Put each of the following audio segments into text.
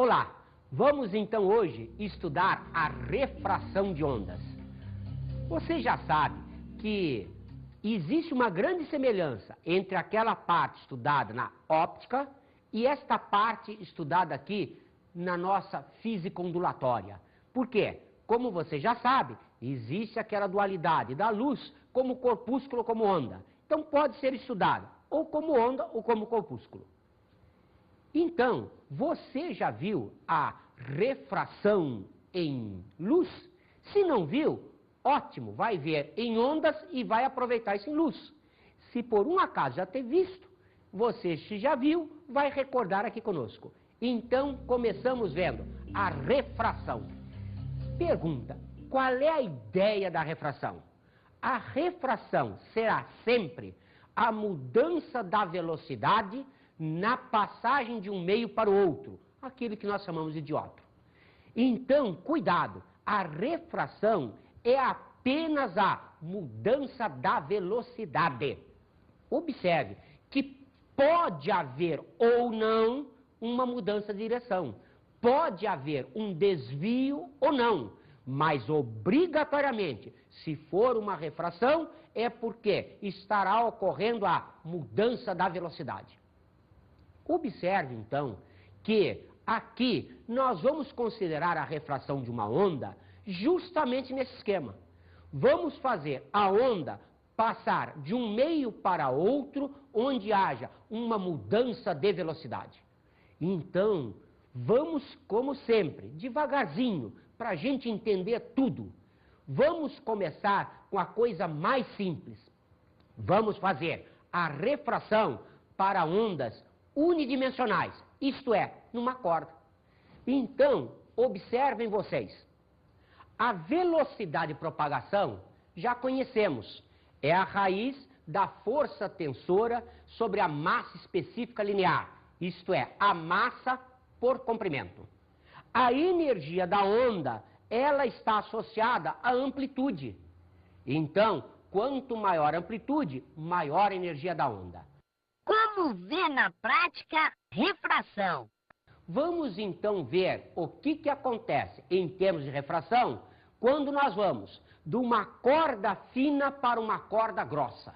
Olá, vamos então hoje estudar a refração de ondas. Você já sabe que existe uma grande semelhança entre aquela parte estudada na óptica e esta parte estudada aqui na nossa física ondulatória. Por quê? Como você já sabe, existe aquela dualidade da luz como corpúsculo, como onda. Então pode ser estudada ou como onda ou como corpúsculo. Então, você já viu a refração em luz? Se não viu, ótimo, vai ver em ondas e vai aproveitar isso em luz. Se por um acaso já ter visto, você se já viu, vai recordar aqui conosco. Então, começamos vendo a refração. Pergunta, qual é a ideia da refração? A refração será sempre a mudança da velocidade na passagem de um meio para o outro, aquilo que nós chamamos de dióptro. Então, cuidado, a refração é apenas a mudança da velocidade. Observe que pode haver ou não uma mudança de direção, pode haver um desvio ou não, mas obrigatoriamente, se for uma refração, é porque estará ocorrendo a mudança da velocidade. Observe, então, que aqui nós vamos considerar a refração de uma onda justamente nesse esquema. Vamos fazer a onda passar de um meio para outro onde haja uma mudança de velocidade. Então, vamos, como sempre, devagarzinho, para a gente entender tudo. Vamos começar com a coisa mais simples. Vamos fazer a refração para ondas unidimensionais, isto é, numa corda. Então, observem vocês. A velocidade de propagação já conhecemos. É a raiz da força tensora sobre a massa específica linear, isto é, a massa por comprimento. A energia da onda, ela está associada à amplitude. Então, quanto maior a amplitude, maior a energia da onda. Como ver na prática refração? Vamos então ver o que acontece em termos de refração quando nós vamos de uma corda fina para uma corda grossa.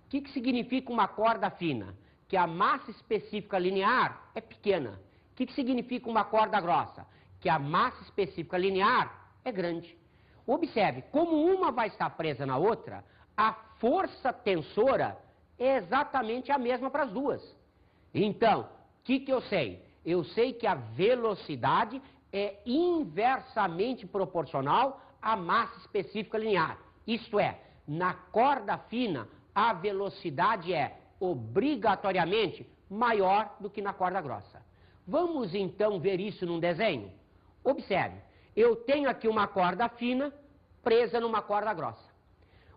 O que significa uma corda fina? Que a massa específica linear é pequena. O que significa uma corda grossa? Que a massa específica linear é grande. Observe, como uma vai estar presa na outra, a força tensora é exatamente a mesma para as duas. Então, o que eu sei? Eu sei que a velocidade é inversamente proporcional à massa específica linear. Isto é, na corda fina, a velocidade é obrigatoriamente maior do que na corda grossa. Vamos então ver isso num desenho? Observe, eu tenho aqui uma corda fina presa numa corda grossa.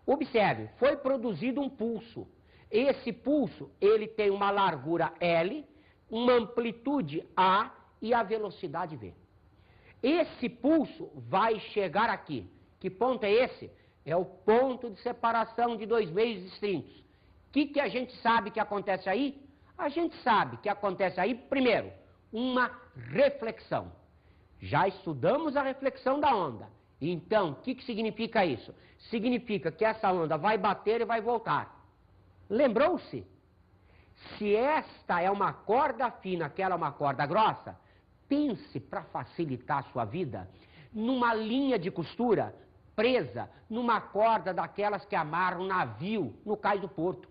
Observe, foi produzido um pulso. Esse pulso, ele tem uma largura L, uma amplitude A e a velocidade V. Esse pulso vai chegar aqui. Que ponto é esse? É o ponto de separação de dois meios distintos. O que a gente sabe que acontece aí? A gente sabe que acontece aí, primeiro, uma reflexão. Já estudamos a reflexão da onda. Então, o que significa isso? Significa que essa onda vai bater e vai voltar. Lembrou-se? Se esta é uma corda fina, aquela é uma corda grossa, pense, para facilitar a sua vida, numa linha de costura presa numa corda daquelas que amarram um navio no cais do porto.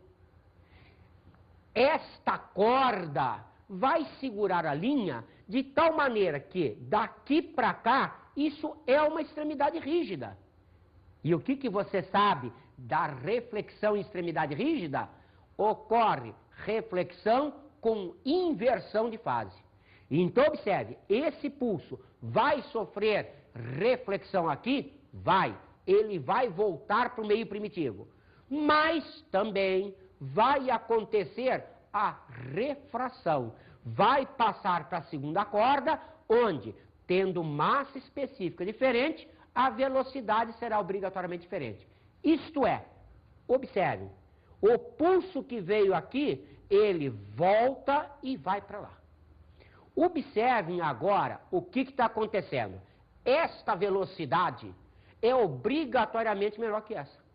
Esta corda vai segurar a linha de tal maneira que, daqui para cá, isso é uma extremidade rígida. E o que você sabe da reflexão em extremidade rígida? Ocorre reflexão com inversão de fase. Então, observe, esse pulso vai sofrer reflexão aqui? Vai. Ele vai voltar para o meio primitivo. Mas também vai acontecer a refração. Vai passar para a segunda corda, onde, tendo massa específica diferente, a velocidade será obrigatoriamente diferente. Isto é, observe, o pulso que veio aqui, ele volta e vai para lá. Observem agora o que está acontecendo. Esta velocidade é obrigatoriamente menor que essa.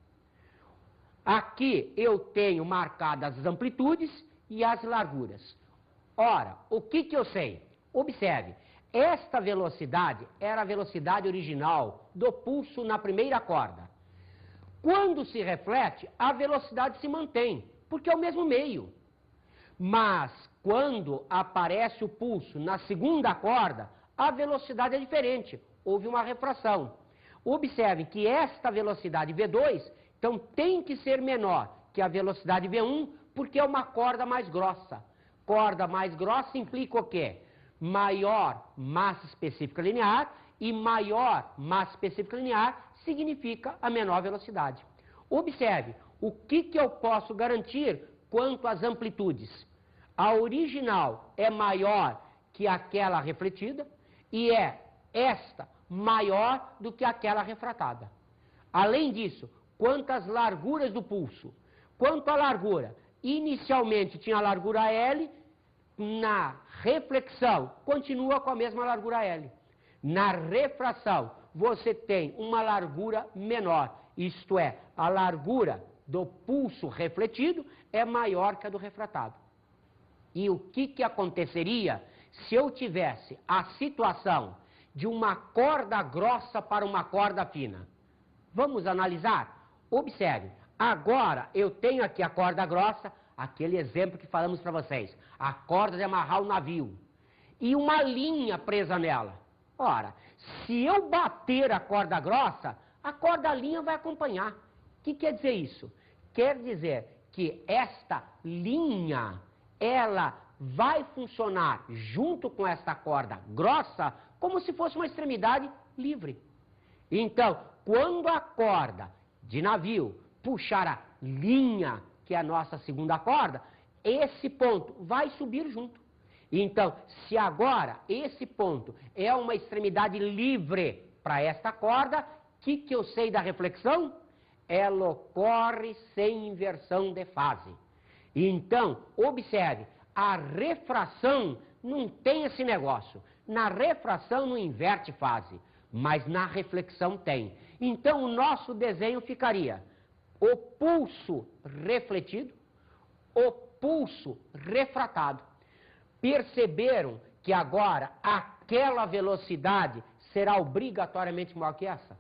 Aqui eu tenho marcadas as amplitudes e as larguras. Ora, o que eu sei? Observe, esta velocidade era a velocidade original do pulso na primeira corda. Quando se reflete, a velocidade se mantém, porque é o mesmo meio. Mas, quando aparece o pulso na segunda corda, a velocidade é diferente. Houve uma refração. Observe que esta velocidade V2, então, tem que ser menor que a velocidade V1, porque é uma corda mais grossa. Corda mais grossa implica o quê? Maior massa específica linear, e maior massa específica linear significa a menor velocidade. Observe, o que eu posso garantir quanto às amplitudes? A original é maior que aquela refletida e é esta maior do que aquela refratada. Além disso, quanto às larguras do pulso? Quanto à largura, inicialmente tinha a largura L, na reflexão continua com a mesma largura L. Na refração, você tem uma largura menor, isto é, a largura do pulso refletido é maior que a do refratado. E o que aconteceria se eu tivesse a situação de uma corda grossa para uma corda fina? Vamos analisar? Observe, agora eu tenho aqui a corda grossa, aquele exemplo que falamos para vocês, a corda de amarrar o navio, e uma linha presa nela. Ora, se eu bater a corda grossa, a corda linha vai acompanhar. O que quer dizer isso? Quer dizer que esta linha, ela vai funcionar junto com esta corda grossa como se fosse uma extremidade livre. Então, quando a corda de navio puxar a linha, que é a nossa segunda corda, esse ponto vai subir junto. Então, se agora esse ponto é uma extremidade livre para esta corda, o que eu sei da reflexão? Ela ocorre sem inversão de fase. Então, observe, a refração não tem esse negócio. Na refração não inverte fase, mas na reflexão tem. Então, o nosso desenho ficaria o pulso refletido, o pulso refratado. Perceberam que agora aquela velocidade será obrigatoriamente maior que essa?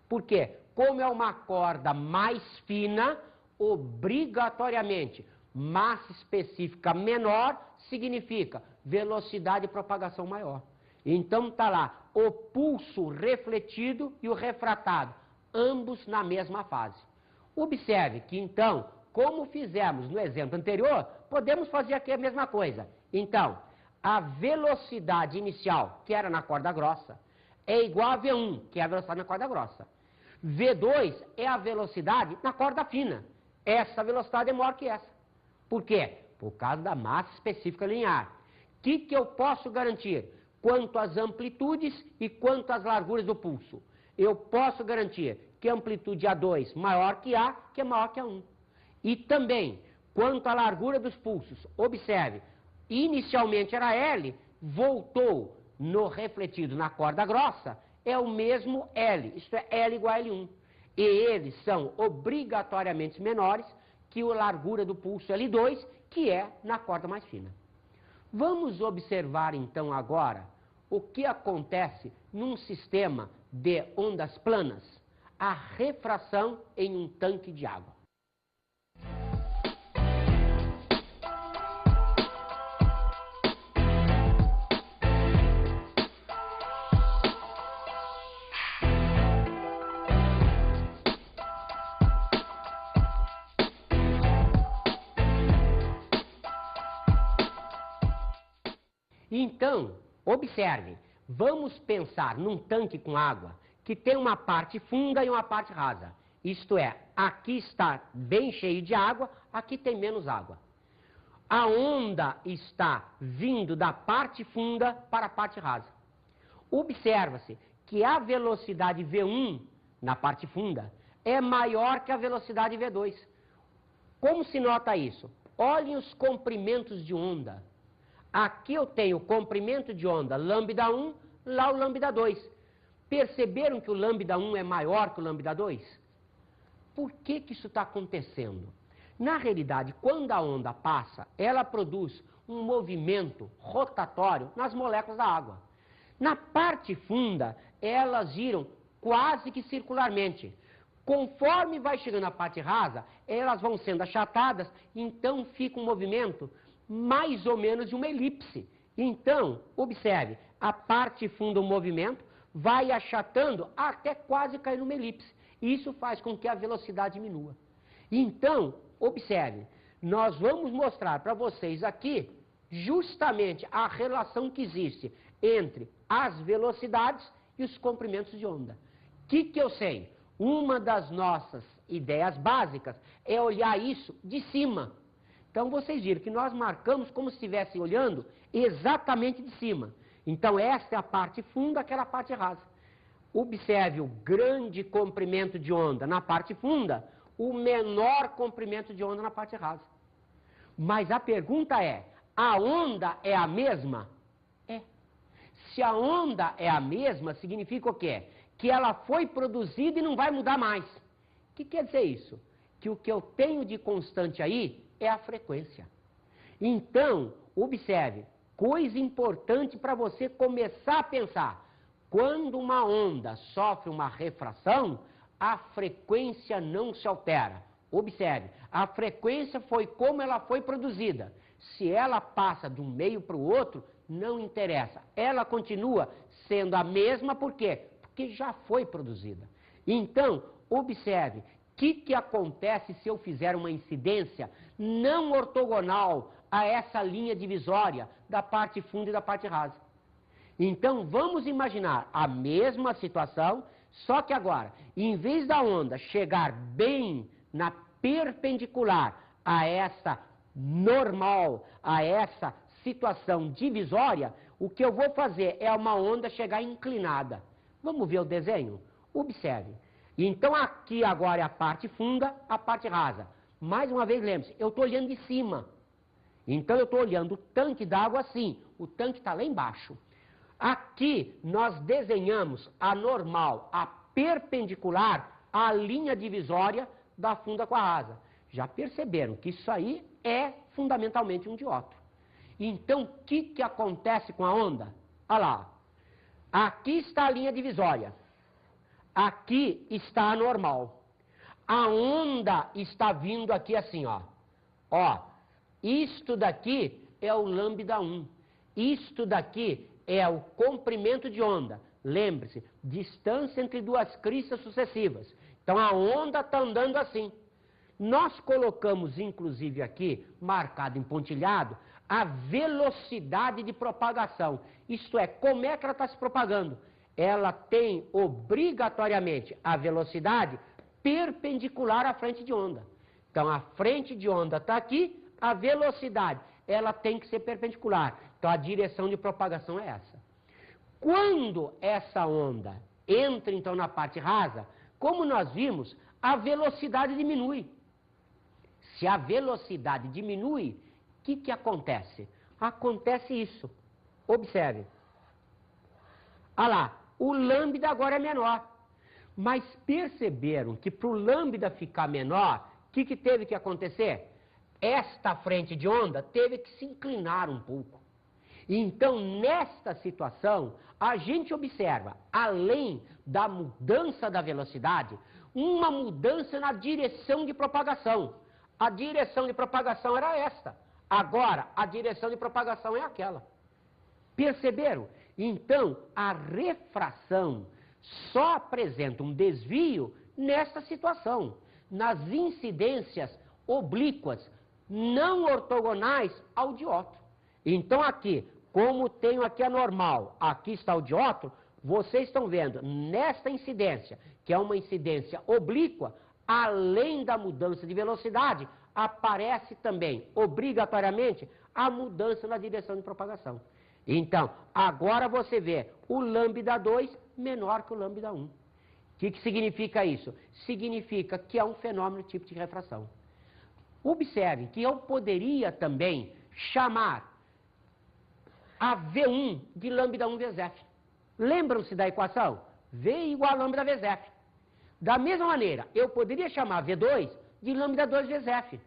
Por quê? Como é uma corda mais fina, obrigatoriamente massa específica menor significa velocidade de propagação maior. Então está lá o pulso refletido e o refratado, ambos na mesma fase. Observe que então, como fizemos no exemplo anterior, podemos fazer aqui a mesma coisa. Então, a velocidade inicial, que era na corda grossa, é igual a V1, que é a velocidade na corda grossa. V2 é a velocidade na corda fina. Essa velocidade é maior que essa. Por quê? Por causa da massa específica linear. O que eu posso garantir? Quanto às amplitudes e quanto às larguras do pulso. Eu posso garantir que a amplitude A2 maior que A, que é maior que A1. E também, quanto à largura dos pulsos, observe, inicialmente era L, voltou no refletido na corda grossa, é o mesmo L, isto é, L igual a L1. E eles são obrigatoriamente menores que a largura do pulso L2, que é na corda mais fina. Vamos observar então agora o que acontece num sistema de ondas planas, a refração em um tanque de água. Então, observe, vamos pensar num tanque com água que tem uma parte funda e uma parte rasa. Isto é, aqui está bem cheio de água, aqui tem menos água. A onda está vindo da parte funda para a parte rasa. Observa-se que a velocidade V1 na parte funda é maior que a velocidade V2. Como se nota isso? Olhem os comprimentos de onda. Aqui eu tenho o comprimento de onda lambda 1, lá o lambda 2. Perceberam que o lambda 1 é maior que o lambda 2? Por que isso está acontecendo? Na realidade, quando a onda passa, ela produz um movimento rotatório nas moléculas da água. Na parte funda, elas giram quase que circularmente. Conforme vai chegando à parte rasa, elas vão sendo achatadas, então fica um movimento mais ou menos de uma elipse. Então, observe, a parte funda o movimento, vai achatando até quase cair numa elipse. Isso faz com que a velocidade diminua. Então, observe, nós vamos mostrar para vocês aqui justamente a relação que existe entre as velocidades e os comprimentos de onda. O que eu sei? Uma das nossas ideias básicas é olhar isso de cima. Então, vocês viram que nós marcamos como se estivessem olhando exatamente de cima. Então, esta é a parte funda, aquela parte rasa. Observe o grande comprimento de onda na parte funda, o menor comprimento de onda na parte rasa. Mas a pergunta é, a onda é a mesma? É. Se a onda é a mesma, significa o quê? Que ela foi produzida e não vai mudar mais. O que quer dizer isso? Que o que eu tenho de constante aí é a frequência. Então, observe, coisa importante para você começar a pensar. Quando uma onda sofre uma refração, a frequência não se altera. Observe, a frequência foi como ela foi produzida. Se ela passa de um meio para o outro, não interessa. Ela continua sendo a mesma, por quê? Porque já foi produzida. Então, observe, o que acontece se eu fizer uma incidência não ortogonal a essa linha divisória da parte funda e da parte rasa? Então, vamos imaginar a mesma situação, só que agora, em vez da onda chegar bem na perpendicular a essa normal, a essa situação divisória, o que eu vou fazer é uma onda chegar inclinada. Vamos ver o desenho? Observe. Então, aqui agora é a parte funda, a parte rasa. Mais uma vez, lembre-se, eu estou olhando de cima. Então, eu estou olhando o tanque d'água assim. O tanque está lá embaixo. Aqui, nós desenhamos a normal, a perpendicular à linha divisória da funda com a rasa. Já perceberam que isso aí é fundamentalmente um diótro. Então, o que acontece com a onda? Olha lá. Aqui está a linha divisória. Aqui está a normal. A onda está vindo aqui assim, ó. Ó, isto daqui é o lambda 1. Isto daqui é o comprimento de onda. Lembre-se, distância entre duas cristas sucessivas. Então, a onda está andando assim. Nós colocamos, inclusive aqui, marcado em pontilhado, a velocidade de propagação. Isto é, como é que ela está se propagando? Ela tem, obrigatoriamente, a velocidade perpendicular à frente de onda. Então, a frente de onda está aqui, a velocidade, ela tem que ser perpendicular. Então, a direção de propagação é essa. Quando essa onda entra, então, na parte rasa, como nós vimos, a velocidade diminui. Se a velocidade diminui, o que acontece? Acontece isso. Observe. Olha lá, o lambda agora é menor. Mas perceberam que para o lambda ficar menor, o que teve que acontecer? Esta frente de onda teve que se inclinar um pouco. Então, nesta situação, a gente observa, além da mudança da velocidade, uma mudança na direção de propagação. A direção de propagação era esta. Agora, a direção de propagação é aquela. Perceberam? Então, a refração só apresenta um desvio nesta situação, nas incidências oblíquas, não ortogonais ao diótro. Então, aqui, como tenho aqui a normal, aqui está o diótro, vocês estão vendo, nesta incidência, que é uma incidência oblíqua, além da mudança de velocidade, aparece também, obrigatoriamente, a mudança na direção de propagação. Então, agora você vê o lambda 2 menor que o lambda 1. O que significa isso? Significa que é um fenômeno tipo de refração. Observe que eu poderia também chamar a V1 de lambda 1 vezes F. Lembram-se da equação? V igual a lambda vezes F. Da mesma maneira, eu poderia chamar V2 de lambda 2 vezes F.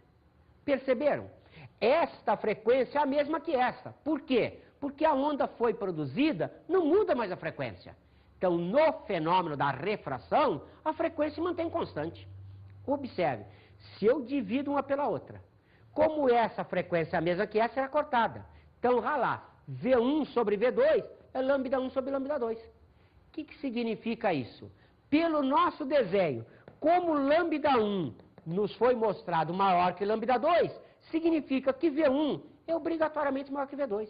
Perceberam? Esta frequência é a mesma que essa. Por quê? Porque a onda foi produzida, não muda mais a frequência. Então, no fenômeno da refração, a frequência se mantém constante. Observe, se eu divido uma pela outra, como essa frequência é a mesma que essa, será cortada. Então, olha lá, V1 sobre V2 é lambda 1 sobre lambda 2. O que significa isso? Pelo nosso desenho, como lambda 1 nos foi mostrado maior que lambda 2, significa que V1 é obrigatoriamente maior que V2.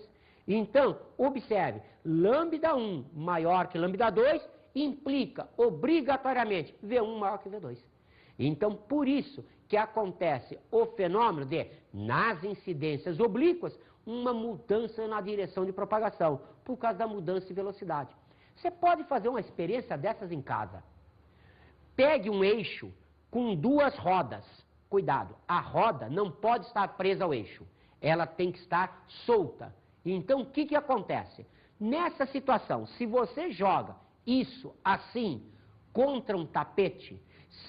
Então, observe, lambda 1 maior que lambda 2 implica obrigatoriamente V1 maior que V2. Então, por isso que acontece o fenômeno de, nas incidências oblíquas, uma mudança na direção de propagação, por causa da mudança de velocidade. Você pode fazer uma experiência dessas em casa. Pegue um eixo com duas rodas. Cuidado, a roda não pode estar presa ao eixo. Ela tem que estar solta. Então, o que acontece? Nessa situação, se você joga isso assim contra um tapete,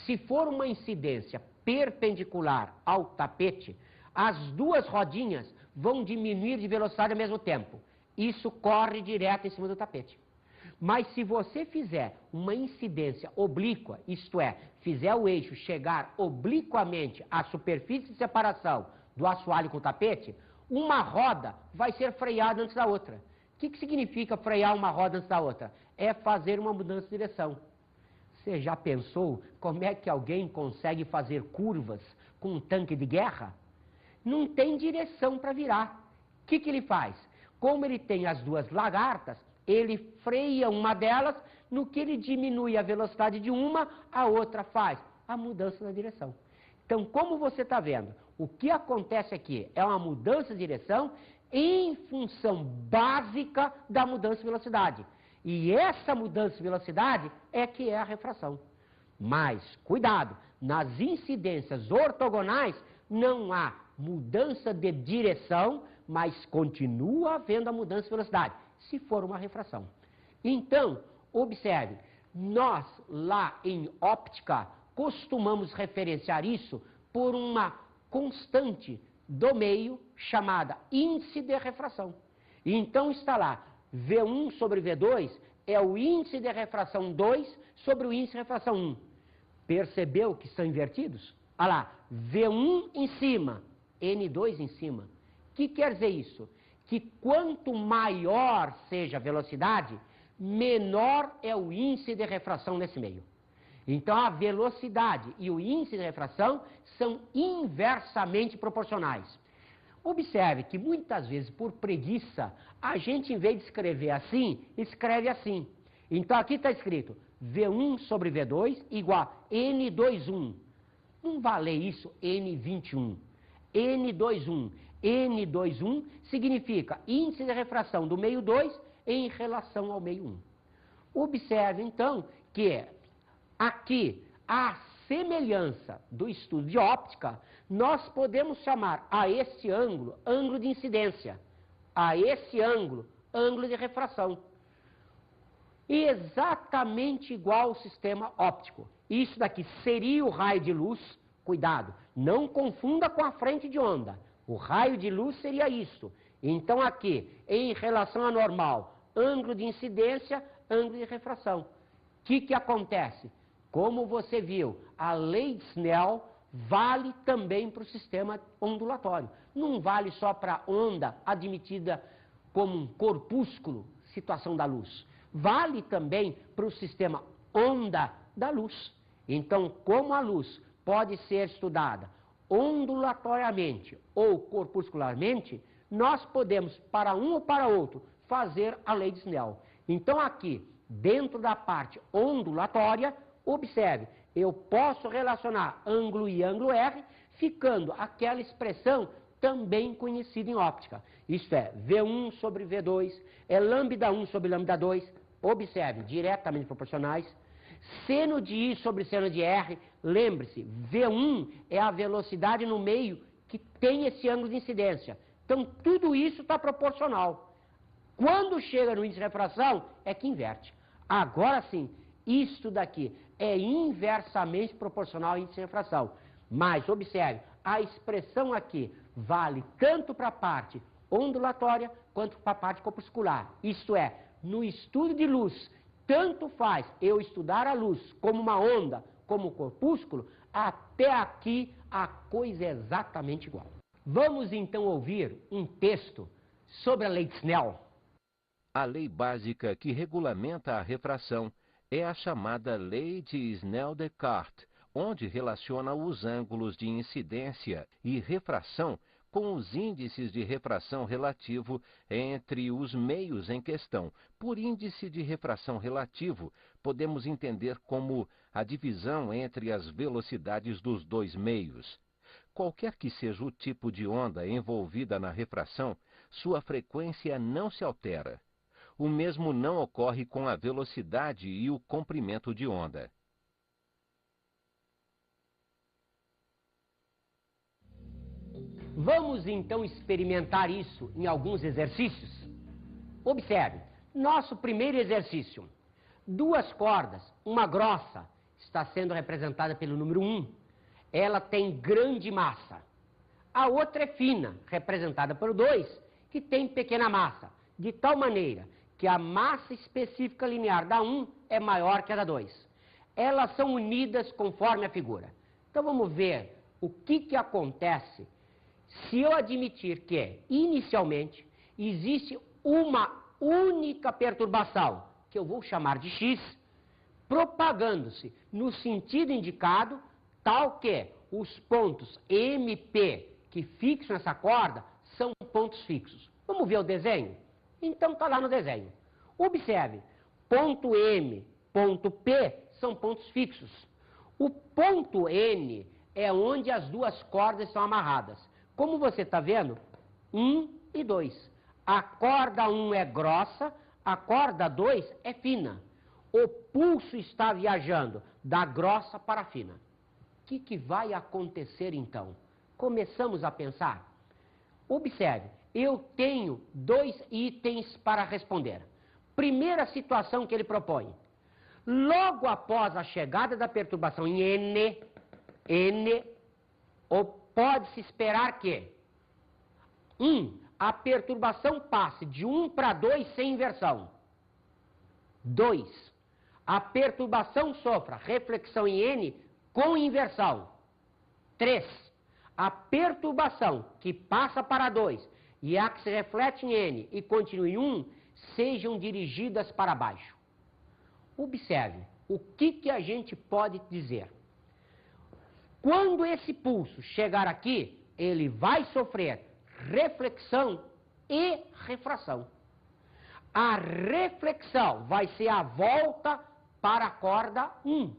se for uma incidência perpendicular ao tapete, as duas rodinhas vão diminuir de velocidade ao mesmo tempo. Isso corre direto em cima do tapete. Mas se você fizer uma incidência oblíqua, isto é, fizer o eixo chegar obliquamente à superfície de separação do assoalho com o tapete, uma roda vai ser freada antes da outra. O que significa frear uma roda antes da outra? É fazer uma mudança de direção. Você já pensou como é que alguém consegue fazer curvas com um tanque de guerra? Não tem direção para virar. O que ele faz? Como ele tem as duas lagartas, ele freia uma delas, no que ele diminui a velocidade de uma, a outra faz a mudança na direção. Então, como você está vendo, o que acontece aqui é uma mudança de direção em função básica da mudança de velocidade. E essa mudança de velocidade é que é a refração. Mas, cuidado, nas incidências ortogonais não há mudança de direção, mas continua havendo a mudança de velocidade, se for uma refração. Então, observe, nós lá em óptica costumamos referenciar isso por uma constante do meio chamada índice de refração. Então está lá, V1 sobre V2 é o índice de refração 2 sobre o índice de refração 1. Percebeu que são invertidos? Olha lá, V1 em cima, N2 em cima. O que quer dizer isso? Que quanto maior seja a velocidade, menor é o índice de refração nesse meio. Então a velocidade e o índice de refração são inversamente proporcionais. Observe que muitas vezes, por preguiça, a gente, em vez de escrever assim, escreve assim. Então aqui está escrito V1 sobre V2 igual a N21. Não vale isso N21. N21. N21 significa índice de refração do meio 2 em relação ao meio 1. Observe, então, que aqui, a semelhança do estudo de óptica, nós podemos chamar a esse ângulo, ângulo de incidência, a esse ângulo, ângulo de refração. Exatamente igual ao sistema óptico. Isso daqui seria o raio de luz, cuidado, não confunda com a frente de onda. O raio de luz seria isso. Então aqui, em relação à normal, ângulo de incidência, ângulo de refração. O que acontece? Como você viu, a lei de Snell vale também para o sistema ondulatório. Não vale só para a onda admitida como um corpúsculo, situação da luz. Vale também para o sistema onda da luz. Então, como a luz pode ser estudada ondulatoriamente ou corpuscularmente, nós podemos, para um ou para outro, fazer a lei de Snell. Então, aqui, dentro da parte ondulatória, observe, eu posso relacionar ângulo I e ângulo R, ficando aquela expressão também conhecida em óptica. Isto é, V1 sobre V2, é lambda 1 sobre lambda 2, observe, diretamente proporcionais. Seno de I sobre seno de R, lembre-se, V1 é a velocidade no meio que tem esse ângulo de incidência. Então, tudo isso está proporcional. Quando chega no índice de refração, é que inverte. Agora sim, isto daqui é inversamente proporcional ao índice de refração. Mas, observe, a expressão aqui vale tanto para a parte ondulatória quanto para a parte corpuscular. Isto é, no estudo de luz, tanto faz eu estudar a luz como uma onda, como corpúsculo, até aqui a coisa é exatamente igual. Vamos então ouvir um texto sobre a lei de Snell. A lei básica que regulamenta a refração é a chamada Lei de Snell-Descartes, onde relaciona os ângulos de incidência e refração com os índices de refração relativo entre os meios em questão. Por índice de refração relativo, podemos entender como a divisão entre as velocidades dos dois meios. Qualquer que seja o tipo de onda envolvida na refração, sua frequência não se altera. O mesmo não ocorre com a velocidade e o comprimento de onda. Vamos então experimentar isso em alguns exercícios? Observe, nosso primeiro exercício. Duas cordas, uma grossa, está sendo representada pelo número 1. Ela tem grande massa. A outra é fina, representada pelo 2, que tem pequena massa, de tal maneira que a massa específica linear da 1 é maior que a da 2. Elas são unidas conforme a figura. Então vamos ver o que acontece se eu admitir que, inicialmente, existe uma única perturbação, que eu vou chamar de x, propagando-se no sentido indicado, tal que os pontos MP que fixam essa corda são pontos fixos. Vamos ver o desenho? Então está lá no desenho. Observe, ponto M, ponto P são pontos fixos. O ponto N é onde as duas cordas estão amarradas. Como você está vendo, 1 e 2. A corda 1 é grossa, a corda 2 é fina. O pulso está viajando da grossa para a fina. O que vai acontecer então? Começamos a pensar. Observe, eu tenho 2 itens para responder. Primeira situação que ele propõe. Logo após a chegada da perturbação em N, pode-se esperar que a perturbação passe de 1 para 2 sem inversão. 2. A perturbação sofra reflexão em N com inversão. 3. A perturbação que passa para 2 e a que se reflete em N e continua em 1 sejam dirigidas para baixo. Observe, o que a gente pode dizer? Quando esse pulso chegar aqui, ele vai sofrer reflexão e refração. A reflexão vai ser a volta para a corda 1.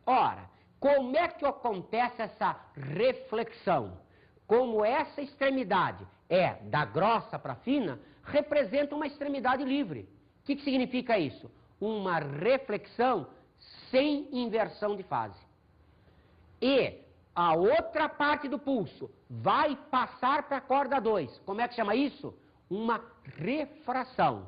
Ora, como é que acontece essa reflexão? Como essa extremidade é da grossa para a fina, representa uma extremidade livre. O que significa isso? Uma reflexão sem inversão de fase. E a outra parte do pulso vai passar para a corda 2. Como é que chama isso? Uma refração.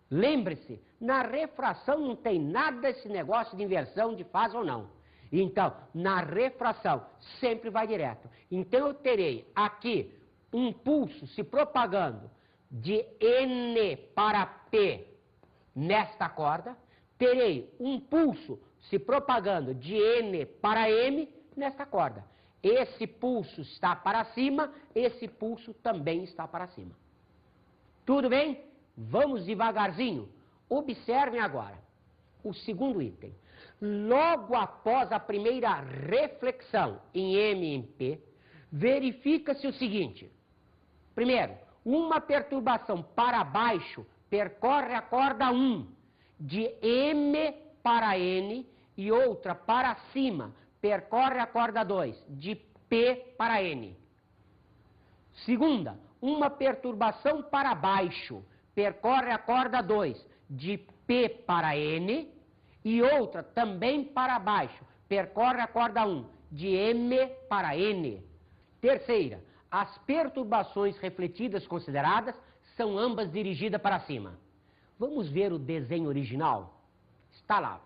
Lembre-se, na refração não tem nada esse negócio de inversão de fase ou não. Então, na refração, sempre vai direto. Então, eu terei aqui um pulso se propagando de N para P nesta corda. Terei um pulso se propagando de N para M nesta corda. Esse pulso está para cima, esse pulso também está para cima. Tudo bem? Vamos devagarzinho. Observem agora o segundo item. Logo após a primeira reflexão em M e em P, verifica-se o seguinte. Primeiro, uma perturbação para baixo percorre a corda 1 de M para N e outra para cima percorre a corda 2 de P para N. Segunda, uma perturbação para baixo percorre a corda 2 de P para N e outra também para baixo percorre a corda 1 de M para N. Terceira, as perturbações refletidas consideradas são ambas dirigidas para cima. Vamos ver o desenho original? Está lá.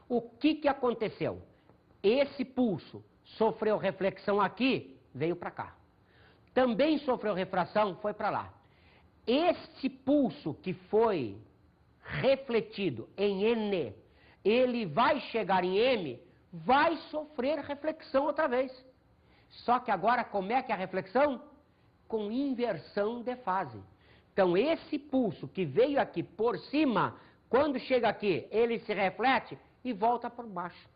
O que aconteceu? Esse pulso sofreu reflexão aqui, veio para cá. Também sofreu refração, foi para lá. Este pulso que foi refletido em N, ele vai chegar em M, vai sofrer reflexão outra vez. Só que agora como é que é a reflexão? Com inversão de fase. Então esse pulso que veio aqui por cima, quando chega aqui, ele se reflete e volta por baixo.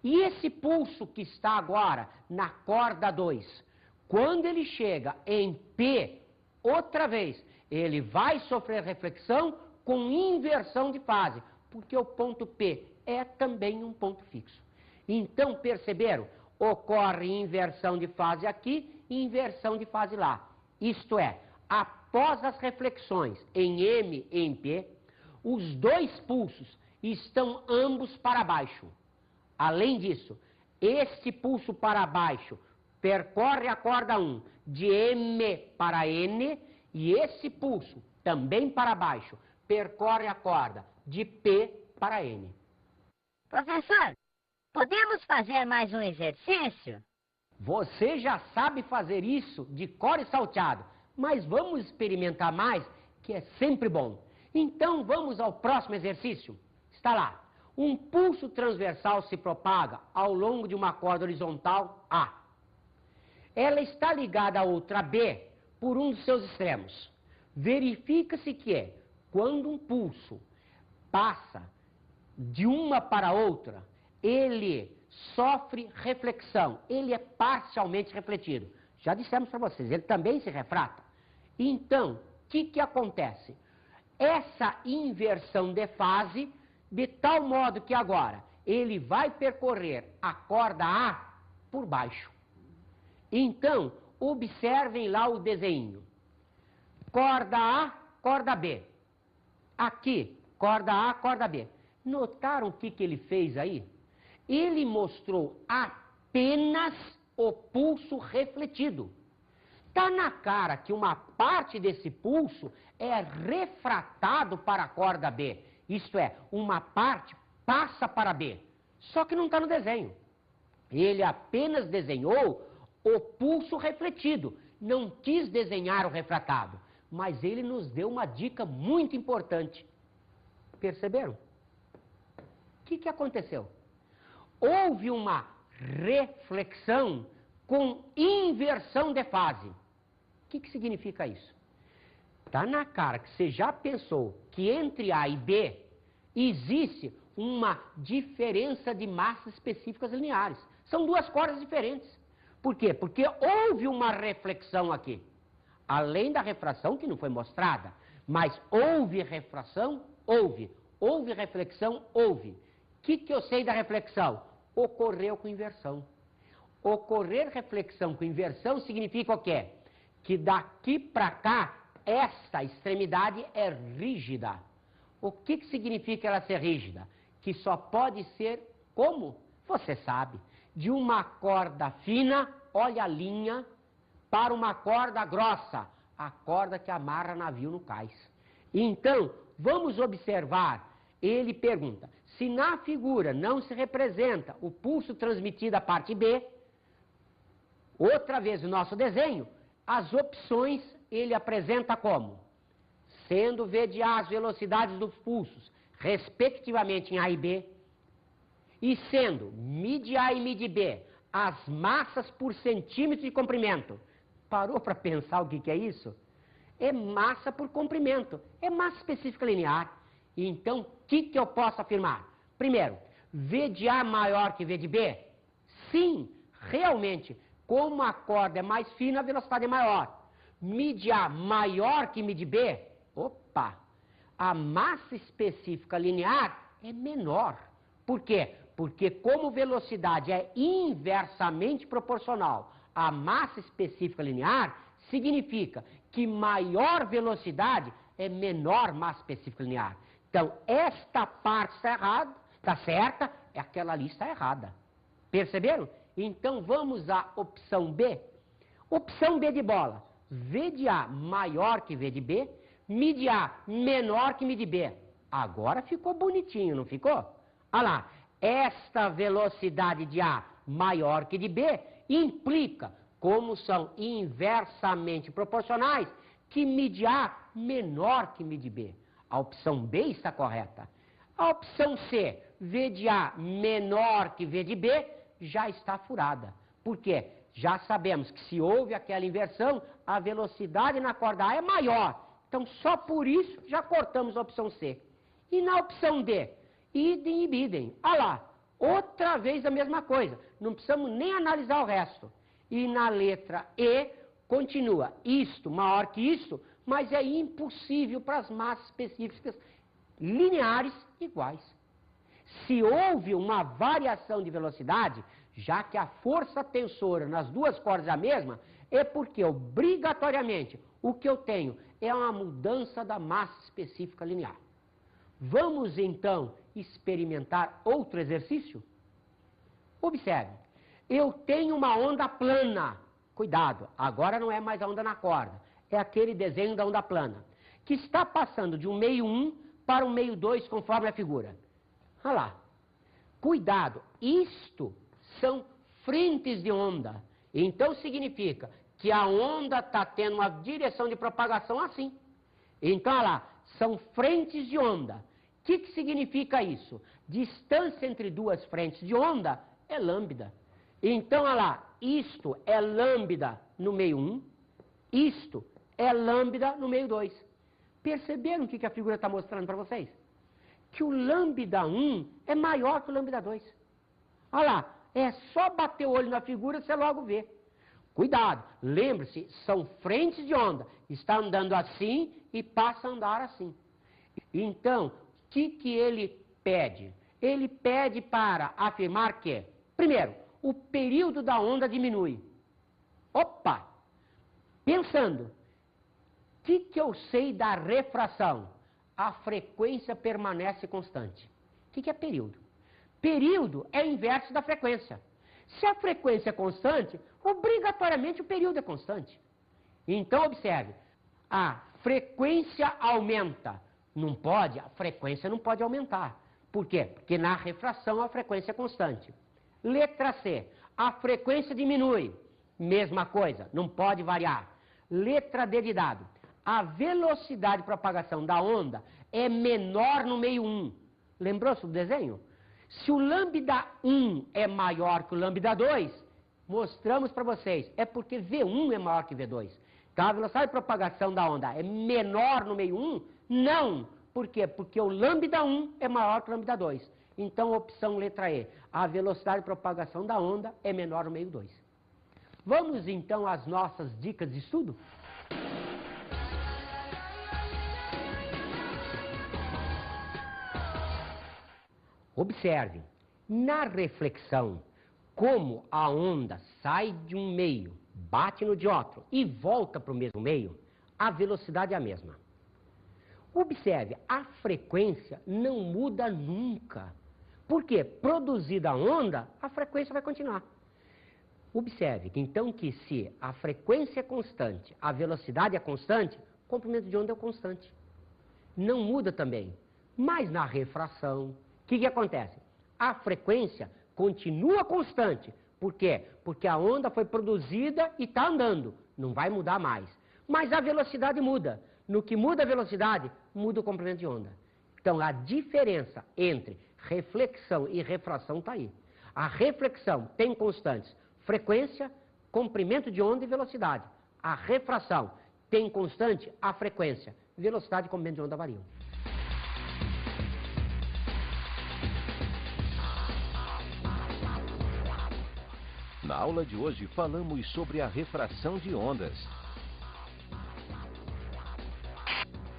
E esse pulso que está agora na corda 2, quando ele chega em P, outra vez, ele vai sofrer reflexão com inversão de fase, porque o ponto P é também um ponto fixo. Então, perceberam? Ocorre inversão de fase aqui e inversão de fase lá. Isto é, após as reflexões em M e em P, os dois pulsos estão ambos para baixo. Além disso, este pulso para baixo percorre a corda 1 de M para N e esse pulso, também para baixo, percorre a corda de P para N. Professor, podemos fazer mais um exercício? Você já sabe fazer isso de cor e salteado, mas vamos experimentar mais, que é sempre bom. Então vamos ao próximo exercício. Está lá. Um pulso transversal se propaga ao longo de uma corda horizontal A. Ela está ligada a outra B por um dos seus extremos. Verifica-se que, quando um pulso passa de uma para outra, ele sofre reflexão, ele é parcialmente refletido. Já dissemos para vocês, ele também se refrata. Então, o que acontece? Essa inversão de fase, de tal modo que agora ele vai percorrer a corda A por baixo. Então, observem lá o desenho. Corda A, corda B. Aqui, corda A, corda B. Notaram o que ele fez aí? Ele mostrou apenas o pulso refletido. Está na cara que uma parte desse pulso é refratado para a corda B. Isto é, uma parte passa para B. Só que não está no desenho. Ele apenas desenhou o pulso refletido. Não quis desenhar o refratado. Mas ele nos deu uma dica muito importante. Perceberam? O que aconteceu? Houve uma reflexão com inversão de fase. O que significa isso? Está na cara que você já pensou que entre A e B existe uma diferença de massas específicas lineares. São duas cordas diferentes. Por quê? Porque houve uma reflexão aqui. Além da refração que não foi mostrada, mas houve refração? Houve. Houve reflexão? Houve. O que eu sei da reflexão? Ocorreu com inversão. Ocorrer reflexão com inversão significa o quê? Que daqui para cá, esta extremidade é rígida. O que significa ela ser rígida? Que só pode ser como? Você sabe. De uma corda fina, olha a linha, para uma corda grossa, a corda que amarra navio no cais. Então, vamos observar. Ele pergunta, se na figura não se representa o pulso transmitido à parte B, outra vez o nosso desenho, as opções ele apresenta como? Sendo V de A as velocidades dos pulsos, respectivamente em A e B, e sendo Mi de A e Mi de B as massas por centímetro de comprimento. Parou para pensar o que é isso? É massa por comprimento, é massa específica linear. Então, o que eu posso afirmar? Primeiro, V de A maior que V de B? Sim, realmente, como a corda é mais fina, a velocidade é maior. Mi de A maior que Mi de B? Opa! A massa específica linear é menor. Por quê? Porque como velocidade é inversamente proporcional à massa específica linear, significa que maior velocidade é menor massa específica linear. Então, esta parte está errada, está certa, aquela ali está errada. Perceberam? Então, vamos à opção B. Opção B de bola. V de A maior que V de B, Mi de A menor que Mi de B. Agora ficou bonitinho, não ficou? Olha lá, esta velocidade de A maior que de B implica, como são inversamente proporcionais, que Mi de A menor que Mi de B. A opção B está correta. A opção C, V de A menor que V de B, já está furada. Por quê? Já sabemos que se houve aquela inversão, a velocidade na corda A é maior. Então, só por isso, já cortamos a opção C. E na opção D, idem e bidem. Olha lá, outra vez a mesma coisa. Não precisamos nem analisar o resto. E na letra E, continua isto maior que isto, mas é impossível para as massas específicas lineares iguais. Se houve uma variação de velocidade, já que a força tensora nas duas cordas é a mesma, é porque obrigatoriamente o que eu tenho é uma mudança da massa específica linear. Vamos então experimentar outro exercício? Observe, eu tenho uma onda plana. Cuidado, agora não é mais a onda na corda, é aquele desenho da onda plana, que está passando de um meio 1 para um meio 2 conforme a figura. Olha lá, cuidado, isto são frentes de onda. Então significa que a onda está tendo uma direção de propagação assim. Então, olha lá, são frentes de onda. O que significa isso? Distância entre duas frentes de onda é lambda. Então, olha lá, isto é lambda no meio 1, isto é lambda no meio 2. Perceberam o que a figura está mostrando para vocês? Que o lambda 1 é maior que o lambda 2. Olha lá, é só bater o olho na figura, você logo vê. Cuidado, lembre-se, são frentes de onda. Está andando assim e passa a andar assim. Então, o que ele pede? Ele pede para afirmar que, primeiro, o período da onda diminui. Opa! Pensando, o que eu sei da refração? A frequência permanece constante. O que é período? Período é inverso da frequência. Se a frequência é constante, obrigatoriamente o período é constante. Então, observe, a frequência aumenta. Não pode, a frequência não pode aumentar. Por quê? Porque na refração a frequência é constante. Letra C, a frequência diminui. Mesma coisa, não pode variar. Letra D de dado, a velocidade de propagação da onda é menor no meio 1. Lembrou-se do desenho? Se o lambda 1 é maior que o lambda 2, mostramos para vocês, é porque V1 é maior que V2. Então a velocidade de propagação da onda é menor no meio 1? Não! Por quê? Porque o lambda 1 é maior que o lambda 2. Então, opção letra E, a velocidade de propagação da onda é menor no meio 2. Vamos então às nossas dicas de estudo? Observe, na reflexão, como a onda sai de um meio, bate no de outro e volta para o mesmo meio, a velocidade é a mesma. Observe, a frequência não muda nunca. Por quê? Produzida a onda, a frequência vai continuar. Observe que então que se a frequência é constante, a velocidade é constante, o comprimento de onda é constante. Não muda também. Mas na refração, o que acontece? A frequência continua constante. Por quê? Porque a onda foi produzida e está andando. Não vai mudar mais. Mas a velocidade muda. No que muda a velocidade, muda o comprimento de onda. Então, a diferença entre reflexão e refração está aí. A reflexão tem constantes frequência, comprimento de onda e velocidade. A refração tem constante a frequência, velocidade e comprimento de onda variam. Na aula de hoje falamos sobre a refração de ondas.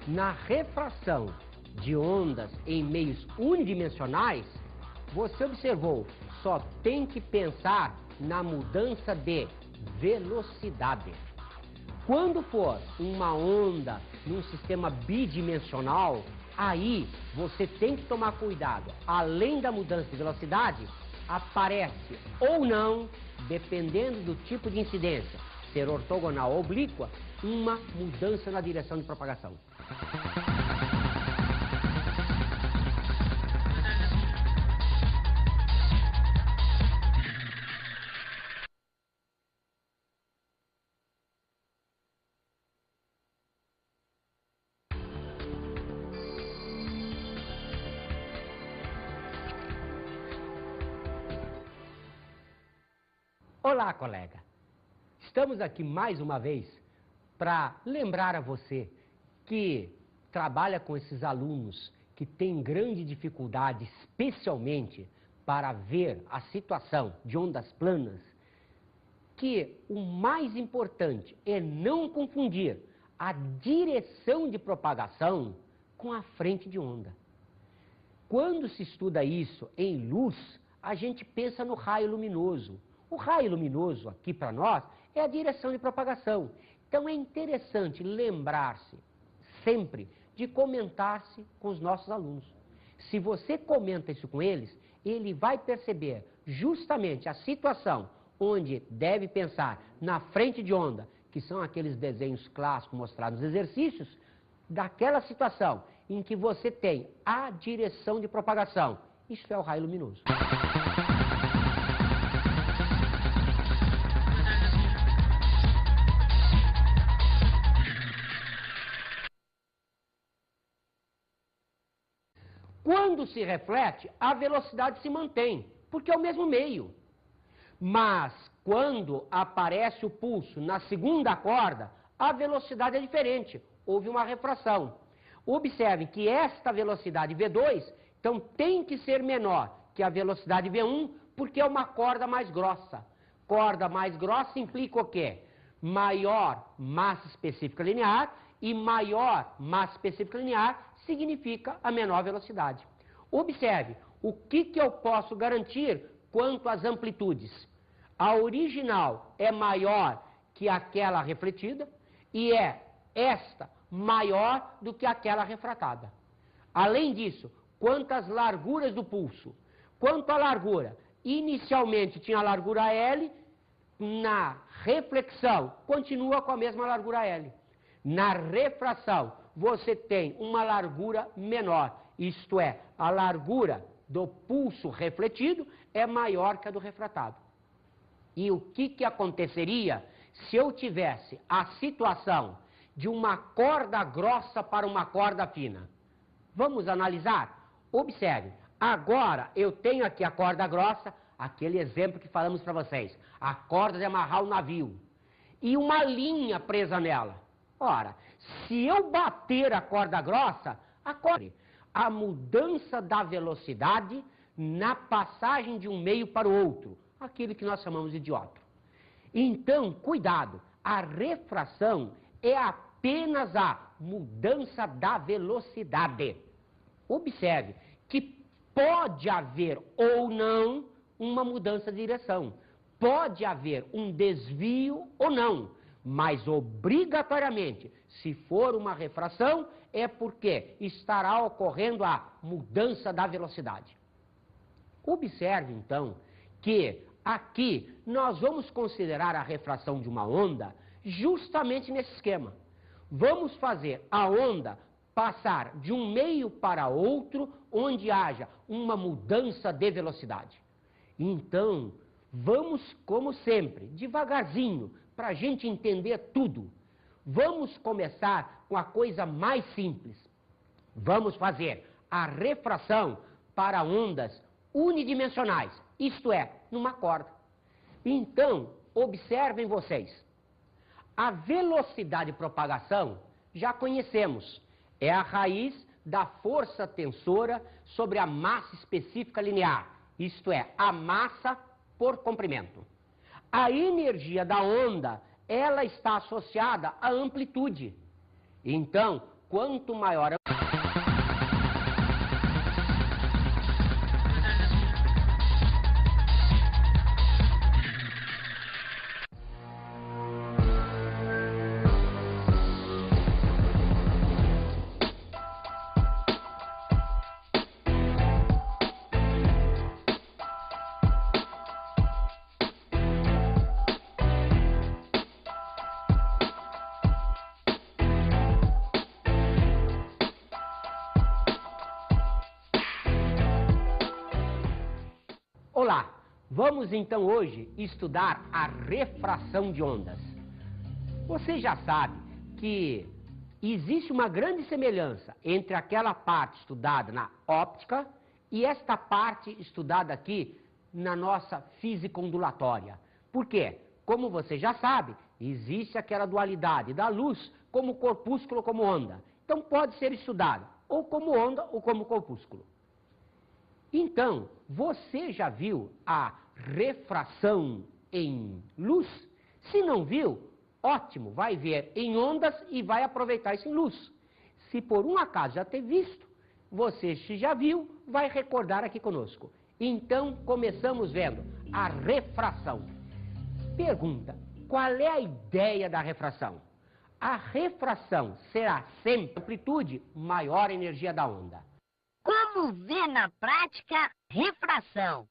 Na refração de ondas em meios unidimensionais, você observou, só tem que pensar na mudança de velocidade. Quando for uma onda num sistema bidimensional, aí você tem que tomar cuidado. Além da mudança de velocidade, aparece ou não, dependendo do tipo de incidência, ser ortogonal ou oblíqua, uma mudança na direção de propagação. Olá, colega! Estamos aqui mais uma vez para lembrar a você que trabalha com esses alunos que têm grande dificuldade, especialmente para ver a situação de ondas planas, que o mais importante é não confundir a direção de propagação com a frente de onda. Quando se estuda isso em luz, a gente pensa no raio luminoso. O raio luminoso, aqui para nós, é a direção de propagação. Então é interessante lembrar-se sempre de comentar-se com os nossos alunos. Se você comenta isso com eles, ele vai perceber justamente a situação onde deve pensar na frente de onda, que são aqueles desenhos clássicos mostrados nos exercícios, daquela situação em que você tem a direção de propagação. Isso é o raio luminoso. Quando se reflete, a velocidade se mantém, porque é o mesmo meio. Mas, quando aparece o pulso na segunda corda, a velocidade é diferente. Houve uma refração. Observe que esta velocidade V2, então, tem que ser menor que a velocidade V1, porque é uma corda mais grossa. Corda mais grossa implica o quê? Maior massa específica linear, e maior massa específica linear significa a menor velocidade. Observe, o que eu posso garantir quanto às amplitudes? A original é maior que aquela refletida e é esta maior do que aquela refratada. Além disso, quanto às larguras do pulso? Quanto à largura, inicialmente tinha a largura L, na reflexão continua com a mesma largura L. Na refração, você tem uma largura menor, isto é, a largura do pulso refletido é maior que a do refratado. E o que aconteceria se eu tivesse a situação de uma corda grossa para uma corda fina? Vamos analisar? Observe, agora eu tenho aqui a corda grossa, aquele exemplo que falamos para vocês, a corda de amarrar o navio, e uma linha presa nela. Ora, se eu bater a corda grossa, a mudança da velocidade na passagem de um meio para o outro, aquilo que nós chamamos de diómetro. Então, cuidado, a refração é apenas a mudança da velocidade. Observe que pode haver ou não uma mudança de direção, pode haver um desvio ou não. Mas, obrigatoriamente, se for uma refração, é porque estará ocorrendo a mudança da velocidade. Observe, então, que aqui nós vamos considerar a refração de uma onda justamente nesse esquema. Vamos fazer a onda passar de um meio para outro onde haja uma mudança de velocidade. Então, vamos, como sempre, devagarzinho, para a gente entender tudo. Vamos começar com a coisa mais simples. Vamos fazer a refração para ondas unidimensionais, isto é, numa corda. Então, observem vocês. A velocidade de propagação já conhecemos. É a raiz da força tensora sobre a massa específica linear, isto é, a massa por comprimento. A energia da onda, ela está associada à amplitude. Então, quanto maior a Olá, vamos então hoje estudar a refração de ondas. Você já sabe que existe uma grande semelhança entre aquela parte estudada na óptica e esta parte estudada aqui na nossa física ondulatória. Por quê? Como você já sabe, existe aquela dualidade da luz como corpúsculo, como onda. Então pode ser estudada ou como onda ou como corpúsculo. Então, você já viu a refração em luz? Se não viu, ótimo, vai ver em ondas e vai aproveitar isso em luz. Se por um acaso já ter visto, você se já viu, vai recordar aqui conosco. Então, começamos vendo a refração. Pergunta, qual é a ideia da refração? A refração será sempre amplitude maior energia da onda. Como ver na prática refração?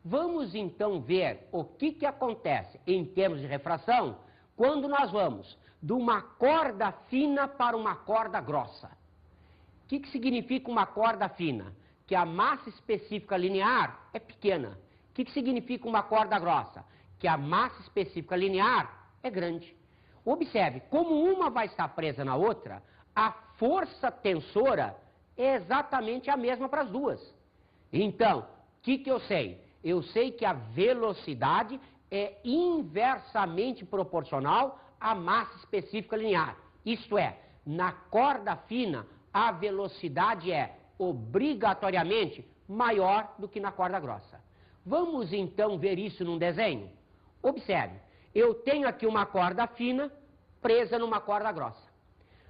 Vamos então ver o que acontece em termos de refração quando nós vamos de uma corda fina para uma corda grossa. O que significa uma corda fina? Que a massa específica linear é pequena. O que significa uma corda grossa? Que a massa específica linear é grande. Observe, como uma vai estar presa na outra, a força tensora é exatamente a mesma para as duas. Então, o que eu sei? Eu sei que a velocidade é inversamente proporcional à massa específica linear. Isto é, na corda fina, a velocidade é obrigatoriamente maior do que na corda grossa. Vamos então ver isso num desenho? Observe, eu tenho aqui uma corda fina presa numa corda grossa.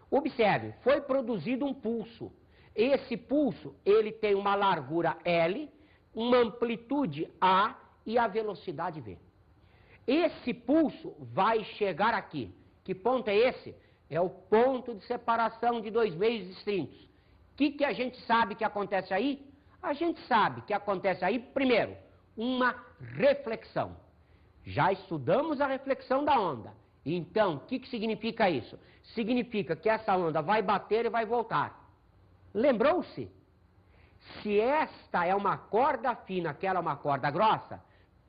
Observe, foi produzido um pulso. Esse pulso, ele tem uma largura L, uma amplitude A e a velocidade V. Esse pulso vai chegar aqui. Que ponto é esse? É o ponto de separação de dois meios distintos. O que a gente sabe que acontece aí? A gente sabe que acontece aí, primeiro, uma reflexão. Já estudamos a reflexão da onda. Então, o que significa isso? Significa que essa onda vai bater e vai voltar. Lembrou-se? Se esta é uma corda fina, aquela é uma corda grossa,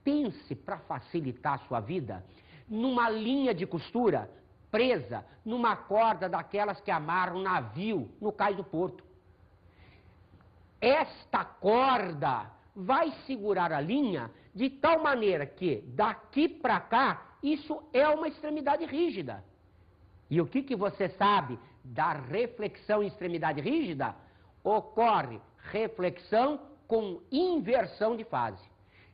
pense, para facilitar a sua vida, numa linha de costura presa numa corda daquelas que amarram um navio no cais do porto. Esta corda vai segurar a linha de tal maneira que daqui para cá isso é uma extremidade rígida. E o que você sabe da reflexão em extremidade rígida? Ocorre reflexão com inversão de fase.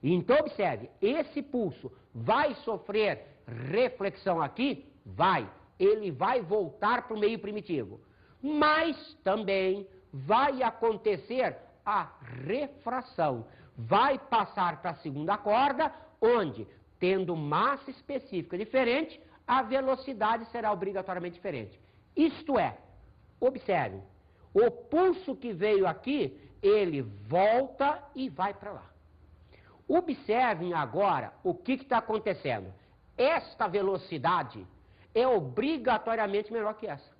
Então observe, esse pulso vai sofrer reflexão aqui? Vai. Ele vai voltar para o meio primitivo. Mas também vai acontecer a refração. Vai passar para a segunda corda, onde, tendo massa específica diferente, a velocidade será obrigatoriamente diferente. Isto é, observe, o pulso que veio aqui, ele volta e vai para lá. Observem agora o que está acontecendo. Esta velocidade é obrigatoriamente menor que essa.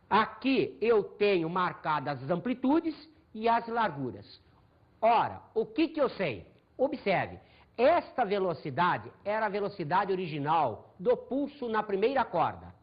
Aqui eu tenho marcadas as amplitudes e as larguras. Ora, o que eu sei? Observe, esta velocidade era a velocidade original do pulso na primeira corda.